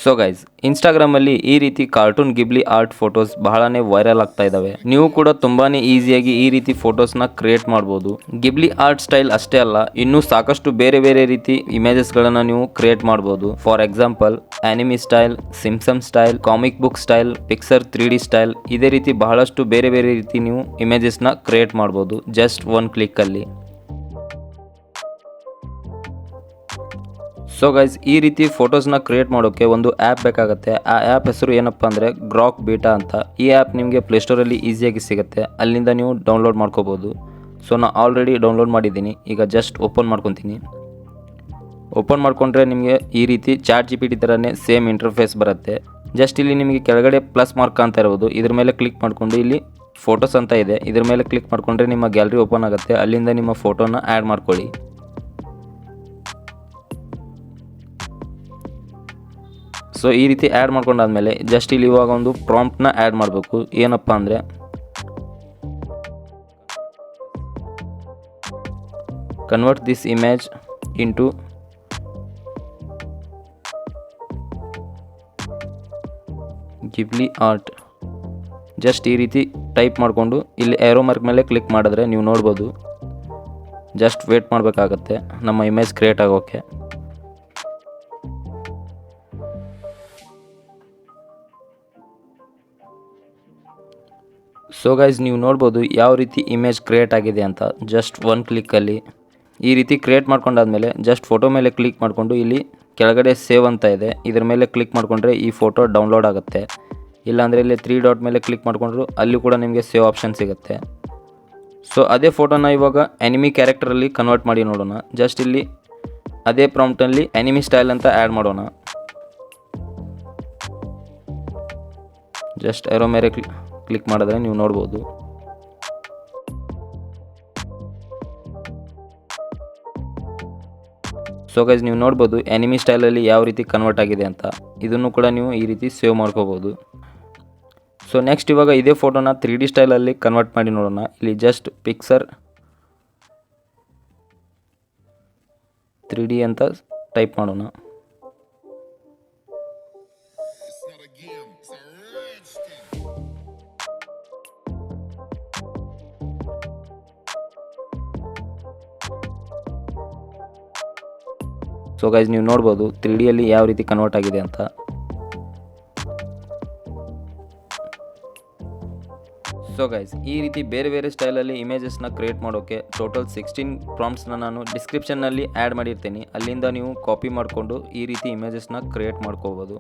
So guys, ಇನ್ಸ್ಟಾಗ್ರಾಮಲ್ಲಿ ಈ ರೀತಿ ಕಾರ್ಟೂನ್ ಗಿಬ್ಲಿ ಆರ್ಟ್ ಫೋಟೋಸ್ ಬಹಳನೇ ವೈರಲ್ ಆಗ್ತಾ ಇದ್ದಾವೆ. ನೀವು ಕೂಡ ತುಂಬಾನೇ ಈಸಿಯಾಗಿ ಈ ರೀತಿ ಫೋಟೋಸ್ನ ಕ್ರಿಯೇಟ್ ಮಾಡ್ಬೋದು. ಗಿಬ್ಲಿ ಆರ್ಟ್ ಸ್ಟೈಲ್ ಅಷ್ಟೇ ಅಲ್ಲ, ಇನ್ನೂ ಸಾಕಷ್ಟು ಬೇರೆ ಬೇರೆ ರೀತಿ ಇಮೇಜಸ್ಗಳನ್ನು ನೀವು ಕ್ರಿಯೇಟ್ ಮಾಡ್ಬೋದು. For example anime style, Simpson style, comic book style, Pixar 3D style, ಇದೇ ರೀತಿ ಬಹಳಷ್ಟು ಬೇರೆ ಬೇರೆ ರೀತಿ ನೀವು ಇಮೇಜಸ್ನ ಕ್ರಿಯೇಟ್ ಮಾಡ್ಬೋದು ಜಸ್ಟ್ ಒನ್ ಕ್ಲಿಕ್ ಅಲ್ಲಿ. ಸೊ ಗೈಸ್, ಈ ರೀತಿ ಫೋಟೋಸ್ನ ಕ್ರಿಯೇಟ್ ಮಾಡೋಕ್ಕೆ ಒಂದು ಆ್ಯಪ್ ಬೇಕಾಗುತ್ತೆ. ಆ ಆ್ಯಪ್ ಹೆಸರು ಏನಪ್ಪ ಅಂದರೆ ಗ್ರಾಕ್ ಬೀಟಾ ಅಂತ. ಈ ಆ್ಯಪ್ ನಿಮಗೆ ಪ್ಲೇಸ್ಟೋರಲ್ಲಿ ಈಸಿಯಾಗಿ ಸಿಗುತ್ತೆ, ಅಲ್ಲಿಂದ ನೀವು ಡೌನ್ಲೋಡ್ ಮಾಡ್ಕೋಬೋದು. ಸೊ ನಾನು ಆಲ್ರೆಡಿ ಡೌನ್ಲೋಡ್ ಮಾಡಿದ್ದೀನಿ. ಈಗ ಜಸ್ಟ್ ಓಪನ್ ಮಾಡ್ಕೊತೀನಿ. ಓಪನ್ ಮಾಡಿಕೊಂಡ್ರೆ ನಿಮಗೆ ಈ ರೀತಿ ChatGPT ಥರನೇ ಸೇಮ್ ಇಂಟರ್ಫೇಸ್ ಬರುತ್ತೆ. ಜಸ್ಟ್ ಇಲ್ಲಿ ನಿಮಗೆ ಕೆಳಗಡೆ ಪ್ಲಸ್ ಮಾರ್ಕ್ ಅಂತ ಇರ್ಬೋದು, ಇದ್ರ ಮೇಲೆ ಕ್ಲಿಕ್ ಮಾಡಿಕೊಂಡು ಇಲ್ಲಿ ಫೋಟೋಸ್ ಅಂತ ಇದೆ, ಇದ್ರ ಮೇಲೆ ಕ್ಲಿಕ್ ಮಾಡಿಕೊಂಡ್ರೆ ನಿಮ್ಮ ಗ್ಯಾಲರಿ ಓಪನ್ ಆಗುತ್ತೆ. ಅಲ್ಲಿಂದ ನಿಮ್ಮ ಫೋಟೋನ ಆ್ಯಡ್ ಮಾಡ್ಕೊಳ್ಳಿ. ಸೊ ಈ ರೀತಿ ಆ್ಯಡ್ ಮಾಡ್ಕೊಂಡಾದ್ಮೇಲೆ ಜಸ್ಟ್ ಇಲ್ಲಿ ಇವಾಗ ಒಂದು ಪ್ರಾಂಪ್ಟ್ನ ಆ್ಯಡ್ ಮಾಡಬೇಕು. ಏನಪ್ಪ ಅಂದರೆ convert this image into Ghibli art. Just ಈ ರೀತಿ ಟೈಪ್ ಮಾಡಿಕೊಂಡು ಇಲ್ಲಿ ಏರೋ ಮಾರ್ಕ್ ಮೇಲೆ ಕ್ಲಿಕ್ ಮಾಡಿದ್ರೆ ನೀವು ನೋಡ್ಬೋದು. ಜಸ್ಟ್ ವೇಟ್ ಮಾಡಬೇಕಾಗತ್ತೆ ನಮ್ಮ ಇಮೇಜ್ ಕ್ರಿಯೇಟ್ ಆಗೋಕ್ಕೆ. ಸೊ ಗೈಸ್, ನೀವು ನೋಡ್ಬೋದು ಯಾವ ರೀತಿ ಇಮೇಜ್ ಕ್ರಿಯೇಟ್ ಆಗಿದೆ ಅಂತ ಜಸ್ಟ್ ಒನ್ ಕ್ಲಿಕ್ಕಲ್ಲಿ. ಈ ರೀತಿ ಕ್ರಿಯೇಟ್ ಮಾಡ್ಕೊಂಡಾದ್ಮೇಲೆ ಜಸ್ಟ್ ಫೋಟೋ ಮೇಲೆ ಕ್ಲಿಕ್ ಮಾಡಿಕೊಂಡು ಇಲ್ಲಿ ಕೆಳಗಡೆ ಸೇವ್ ಅಂತ ಇದೆ, ಇದ್ರ ಮೇಲೆ ಕ್ಲಿಕ್ ಮಾಡಿಕೊಂಡ್ರೆ ಈ ಫೋಟೋ ಡೌನ್ಲೋಡ್ ಆಗುತ್ತೆ. ಇಲ್ಲಾಂದರೆ ಇಲ್ಲಿ 3 ಡಾಟ್ ಮೇಲೆ ಕ್ಲಿಕ್ ಮಾಡಿಕೊಂಡ್ರು ಅಲ್ಲಿ ಕೂಡ ನಿಮಗೆ ಸೇವ್ ಆಪ್ಷನ್ ಸಿಗುತ್ತೆ. ಸೊ ಅದೇ ಫೋಟೋನ ಇವಾಗ ಆನಿಮಿ ಕ್ಯಾರೆಕ್ಟರಲ್ಲಿ ಕನ್ವರ್ಟ್ ಮಾಡಿ ನೋಡೋಣ. ಜಸ್ಟ್ ಇಲ್ಲಿ ಅದೇ ಪ್ರಾಂಪ್ಟಲ್ಲಿ ಆನಿಮಿ ಸ್ಟೈಲ್ ಅಂತ ಆ್ಯಡ್ ಮಾಡೋಣ. ಜಸ್ಟ್ ಏರೋ ಮೇಲೆ ಕ್ಲಿಕ್ ಮಾಡಿದ್ರೆ ನೀವು ನೋಡ್ಬೋದು. ಸೊ ಗೈಸ್, ನೀವು ನೋಡ್ಬೋದು ಆನಿಮಿ ಸ್ಟೈಲಲ್ಲಿ ಯಾವ ರೀತಿ ಕನ್ವರ್ಟ್ ಆಗಿದೆ ಅಂತ. ಇದನ್ನು ಕೂಡ ನೀವು ಈ ರೀತಿ ಸೇವ್ ಮಾಡ್ಕೋಬೋದು. ಸೊ ನೆಕ್ಸ್ಟ್ ಇವಾಗ ಇದೇ ಫೋಟೋನ 3D ಸ್ಟೈಲಲ್ಲಿ ಕನ್ವರ್ಟ್ ಮಾಡಿ ನೋಡೋಣ. ಇಲ್ಲಿ ಜಸ್ಟ್ ಪಿಕ್ಸರ್ 3D ಅಂತ ಟೈಪ್ ಮಾಡೋಣ. ಸೊ ಗೈಸ್, ನೀವು ನೋಡ್ಬೋದು 3Dಯಲ್ಲಿ ಯಾವ ರೀತಿ ಕನ್ವರ್ಟ್ ಆಗಿದೆ ಅಂತ. ಸೊ ಗೈಸ್, ಈ ರೀತಿ ಬೇರೆ ಬೇರೆ ಸ್ಟೈಲಲ್ಲಿ ಇಮೇಜಸ್ನ ಕ್ರಿಯೇಟ್ ಮಾಡೋಕ್ಕೆ ಟೋಟಲ್ 16 ಪ್ರಾಂಪ್ಟ್ಸ್ನ ನಾನು ಡಿಸ್ಕ್ರಿಪ್ಷನ್ನಲ್ಲಿ ಆ್ಯಡ್ ಮಾಡಿರ್ತೀನಿ. ಅಲ್ಲಿಂದ ನೀವು ಕಾಪಿ ಮಾಡಿಕೊಂಡು ಈ ರೀತಿ ಇಮೇಜಸ್ನ ಕ್ರಿಯೇಟ್ ಮಾಡ್ಕೋಬೋದು.